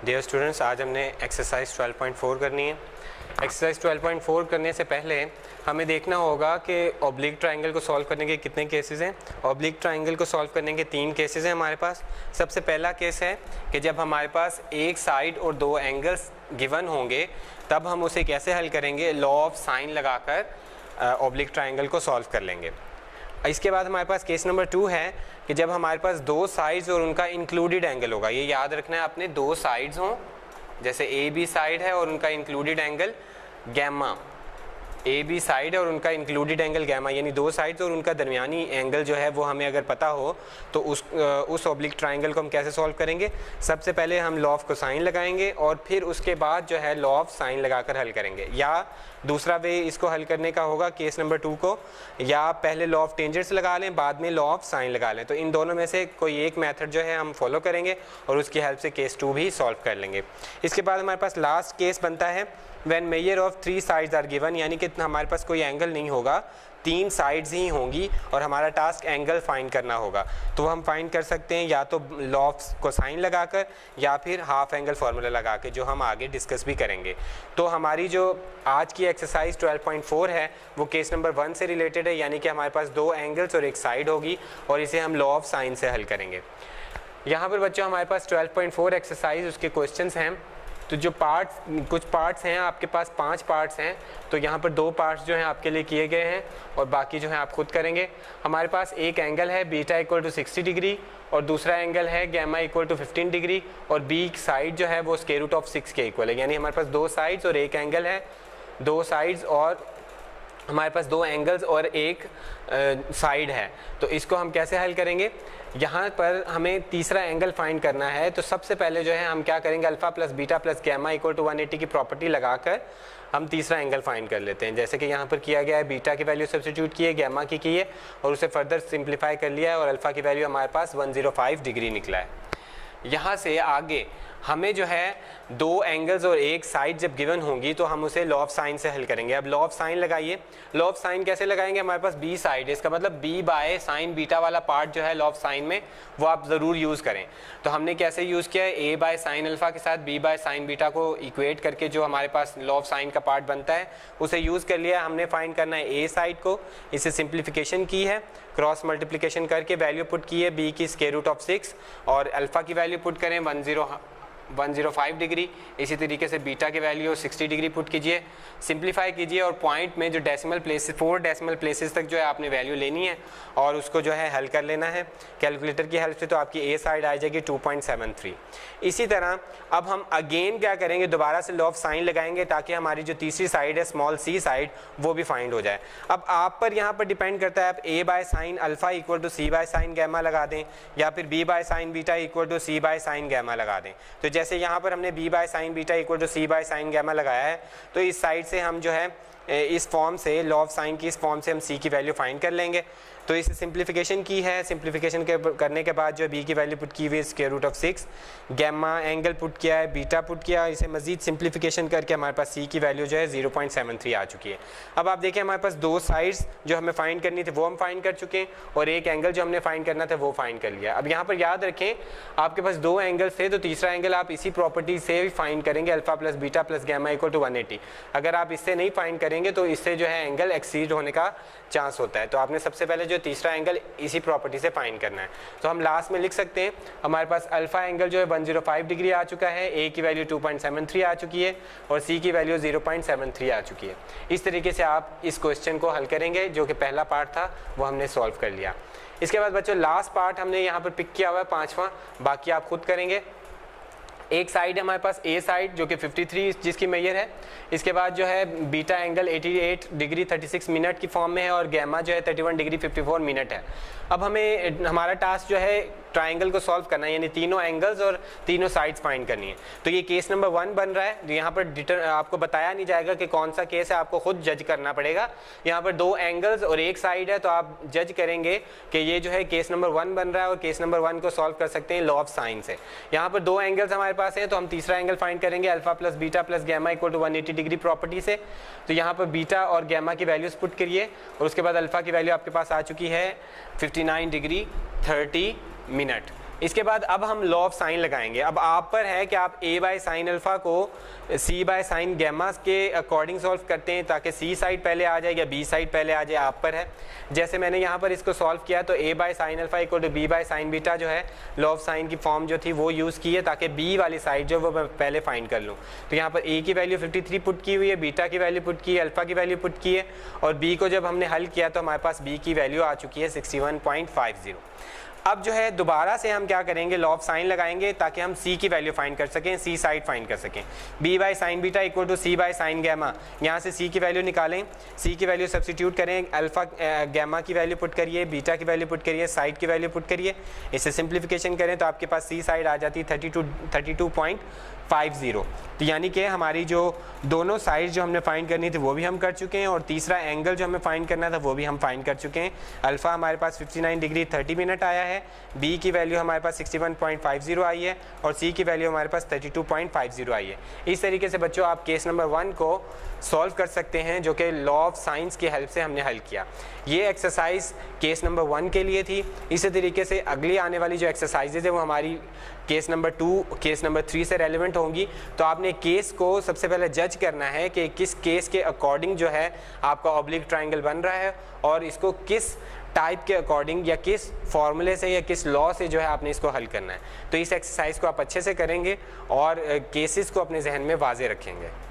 Dear students, आज हमने exercise 12.4 करनी है। एक्सरसाइज 12.4 करने से पहले हमें देखना होगा कि ऑब्लिक ट्रायंगल को सॉल्व करने के कितने केसेस हैं। ऑब्लिक ट्रायंगल को सॉल्व करने के 3 केसेस हैं हमारे पास। सबसे पहला केस है कि जब हमारे पास एक साइड और 2 एंगल्स गिवन होंगे तब हम उसे कैसे हल करेंगे, लॉ ऑफ साइन लगाकर ऑब्लिक ट्रायंगल को सॉल्व कर लेंगे। इसके बाद हमारे पास केस नंबर 2 है कि जब हमारे पास 2 साइड्स और उनका इंक्लूडेड एंगल होगा। ये याद रखना है आपने, 2 साइड्स हों, जैसे ए बी साइड है और उनका included angle gamma, A B side है और उनका इंक्लूडेड एंगल गैमा, यानी 2 साइड्स और उनका दरमियानी एंगल जो है वो हमें अगर पता हो तो उस ऑब्लिक ट्रायंगल को हम कैसे सॉल्व करेंगे। सबसे पहले हम लॉ ऑफ कोसाइन लगाएंगे और फिर उसके बाद जो है लॉ ऑफ साइन लगाकर हल करेंगे। या दूसरा वे इसको हल करने का होगा केस नंबर 2 को, या पहले लॉ ऑफ टेंजेंट्स लगा लें बाद में लॉ ऑफ साइन लगा लें। तो इन दोनों में से कोई एक मेथड जो है हम फॉलो करेंगे और उसकी हेल्प से केस 2 भी सॉल्व कर लेंगे। इसके बाद हमारे पास लास्ट केस बनता है when measure of 3 sides are given, यानी कि हमारे पास कोई एंगल नहीं होगा, 3 साइड्स ही होंगी और हमारा टास्क एंगल फाइंड करना होगा। तो हम फाइंड कर सकते हैं या तो लॉ ऑफ कोसाइन लगाकर या फिर हाफ एंगल फार्मूला लगा के, जो हम आगे डिस्कस भी करेंगे। तो हमारी जो आज की एक्सरसाइज 12.4 है वो केस नंबर 1 से रिलेटेड है, यानी कि हमारे पास 2 एंगल्स और एक साइड होगी और इसे हम लॉ ऑफ साइन से हल करेंगे। यहाँ पर बच्चों हमारे पास 12.4 एक्सरसाइज उसके क्वेश्चंस हैं। तो जो कुछ पार्ट्स हैं आपके पास, 5 पार्ट्स हैं, तो यहाँ पर 2 पार्ट्स जो हैं आपके लिए किए गए हैं और बाकी जो है आप खुद करेंगे। हमारे पास एक एंगल है बीटा इक्वल टू 60 डिग्री और दूसरा एंगल है गैमा इक्वल टू 15 डिग्री और बी साइड जो है वो स्क्वायर रूट ऑफ 6 के इक्वल है, यानी हमारे पास 2 साइड्स और एक एंगल है, 2 साइड्स और हमारे पास 2 एंगल्स और एक साइड है। तो इसको हम कैसे हल करेंगे, यहाँ पर हमें तीसरा एंगल फाइंड करना है। तो सबसे पहले जो है हम क्या करेंगे, alpha plus beta plus gamma equal to 180 की प्रॉपर्टी लगाकर हम तीसरा एंगल फाइंड कर लेते हैं। जैसे कि यहाँ पर किया गया है, बीटा की वैल्यू सब्स्टिट्यूट की है, गैमा की है और उसे फर्दर सिंप्लीफाई कर लिया है और अल्फा की वैल्यू हमारे पास 105 डिग्री निकला है। यहाँ से आगे हमें जो है 2 एंगल्स और एक साइड जब गिवन होंगी तो हम उसे लॉ ऑफ साइन से हल करेंगे। अब लॉ ऑफ साइन लगाइए। लॉ ऑफ साइन कैसे लगाएंगे, हमारे पास बी साइड है, इसका मतलब बी बाय साइन बीटा वाला पार्ट जो है लॉ ऑफ साइन में वो आप ज़रूर यूज़ करें। तो हमने कैसे यूज़ किया है, ए बाय साइन अल्फा के साथ बी बाय साइन बीटा को इक्वेट करके जो हमारे पास लॉ ऑफ साइन का पार्ट बनता है उसे यूज़ कर लिया। हमने फाइंड करना है ए साइड को, इसे सिंप्लीफिकेशन की है, क्रॉस मल्टीप्लिकेशन करके वैल्यू पुट की है बी की स्क्वायर रूट ऑफ 6 और अल्फा की वैल्यू पुट करें 105 डिग्री। इसी तरीके से बीटा की वैल्यू 60 डिग्री पुट कीजिए, सिंप्लीफाई कीजिए और पॉइंट में जो डेसिमल प्लेसेस 4 डेसिमल प्लेसेस तक जो है आपने वैल्यू लेनी है और उसको जो है हल कर लेना है कैलकुलेटर की हेल्प से। तो आपकी ए साइड आ जाएगी 2.73। इसी तरह अब हम अगेन क्या करेंगे, दोबारा से लॉ ऑफ साइन लगाएंगे ताकि हमारी जो तीसरी साइड है स्मॉल सी साइड वो भी फाइंड हो जाए। अब आप पर यहाँ पर डिपेंड करता है, आप a by sine alpha equal to c by sine gamma लगा दें या फिर b by sine beta equal to c by sine gamma लगा दें। तो जैसे यहाँ पर हमने b by sine beta equal to c by sine gamma लगाया है तो इस साइड से हम जो है इस फॉर्म से लॉ ऑफ साइन की इस फॉर्म से हम सी की वैल्यू फाइंड कर लेंगे। तो इसे सिंप्लीफिकेशन की है, सिंप्लीफिकेशन करने के बाद जो बी की वैल्यू पुट की हुई है square root of 6, gamma angle put किया है, बीटा पुट किया, इसे मजीद सिंप्लीफिकेशन करके हमारे पास सी की वैल्यू जो है 0.73 आ चुकी है। अब आप देखें हमारे पास 2 साइड्स जो हमें फाइंड करनी थी वो हम फाइंड कर चुके हैं और एक एंगल जो हमने फाइंड करना था वो फाइंड कर लिया। अब यहाँ पर याद रखें आपके पास 2 एंगल्स थे तो तीसरा एंगल आप इसी प्रॉपर्टी से भी फाइंड करेंगे, alpha plus beta plus gamma equal to 180। अगर आप इससे नहीं फाइंड करेंगे तो इससे जो है एंगल एक्सीड होने का चांस होता है। तो आपने सबसे पहले जो तीसरा एंगल इसी प्रॉपर्टी से फाइंड करना है। तो हम लास्ट में लिख सकते हैं हमारे पास अल्फा एंगल जो है 105 डिग्री आ चुका है, ए की वैल्यू 2.73 आ चुकी है और सी की वैल्यू 0.73 आ चुकी है। इस तरीके से आप इस क्वेश्चन को हल करेंगे, जो कि पहला पार्ट था वो हमने सॉल्व कर लिया। इसके बाद बच्चों लास्ट पार्ट हमने यहाँ पर पिक किया हुआ है 5वां, बाकी आप खुद करेंगे। एक साइड है हमारे पास ए साइड जो कि 53 जिसकी मेजर है, इसके बाद जो है बीटा एंगल 88 डिग्री 36 मिनट की फॉर्म में है और गैमा जो है 31 डिग्री 54 मिनट है। अब हमें हमारा टास्क जो है ट्राइंगल को सॉल्व करना है, यानी तीनों एंगल्स और तीनों साइड्स फाइंड करनी है। तो ये केस नंबर 1 बन रहा है। यहाँ पर आपको बताया नहीं जाएगा कि कौन सा केस है, आपको खुद जज करना पड़ेगा। यहाँ पर 2 एंगल्स और एक साइड है तो आप जज करेंगे कि ये जो है केस नंबर 1 बन रहा है और केस नंबर 1 को सॉल्व कर सकते हैं लॉ ऑफ साइन से। यहाँ पर 2 एंगल्स हमारे पास है तो हम तीसरा एंगल फाइंड करेंगे alpha plus beta plus gamma equal to 180 degree property से। तो यहाँ पर बीटा और गैमा की वैल्यूज पुट करिए और उसके बाद अल्फा की वैल्यू आपके पास आ चुकी है 59 डिग्री 30 मिनट। इसके बाद अब हम लॉ ऑफ साइन लगाएंगे। अब आप पर है कि आप a बाय साइन अल्फा को c बाय साइन गैमा के अकॉर्डिंग सॉल्व करते हैं ताकि c साइड पहले आ जाए या b साइड पहले आ जाए, आप पर है। जैसे मैंने यहाँ पर इसको सॉल्व किया तो a by sine alpha equal to b by sine beta जो है लॉ ऑफ साइन की फॉर्म जो थी वो यूज़ की है ताकि b वाली साइड जो वो मैं पहले फाइंड कर लूँ। तो यहाँ पर a की वैल्यू 53 पुट की हुई है, बीटा की वैल्यू पुट की है, अल्फा की वैल्यू पुट की है और b को जब हमने हल किया तो हमारे पास b की वैल्यू आ चुकी है 61.50। अब जो है दोबारा से हम क्या करेंगे, लॉ ऑफ साइन लगाएंगे ताकि हम c की वैल्यू फाइंड कर सकें, c साइड फाइंड कर सकें। b by sine beta equal to c by sine gamma, यहाँ से c की वैल्यू निकालें, c की वैल्यू सब्स्टिट्यूट करें, अल्फा गैमा की वैल्यू पुट करिए, बीटा की वैल्यू पुट करिए, साइड की वैल्यू पुट करिए, इसे सिंप्लीफिकेशन करें तो आपके पास c साइड आ जाती है 32.50। तो यानी कि हमारी जो दोनों साइड जो हमने फाइंड करनी थी वो भी हम कर चुके हैं और तीसरा एंगल जो हमें फाइंड करना था वो भी हम फाइंड कर चुके हैं। अल्फा हमारे पास 59 डिग्री 30 मिनट आया है, b की वैल्यू हमारे पास 61.50 आई है और c की वैल्यू हमारे पास 32.50 आई है। इस तरीके से बच्चों आप केस नंबर 1 को सॉल्व कर सकते हैं जो कि लॉ ऑफ साइंस की हेल्प से हमने हल किया। ये एक्सरसाइज केस नंबर 1 के लिए थी। इसी तरीके से अगली आने वाली जो एक्सरसाइजेज है वो हमारी केस नंबर 2, केस नंबर 3 से रेलेवेंट होंगी। तो आपने केस को सबसे पहले जज करना है कि किस केस के अकॉर्डिंग जो है आपका ऑब्लिक ट्रायंगल बन रहा है और इसको किस टाइप के अकॉर्डिंग या किस फॉर्मूले से या किस लॉ से जो है आपने इसको हल करना है। तो इस एक्सरसाइज को आप अच्छे से करेंगे और केसेस को अपने जहन में वाज़े रखेंगे।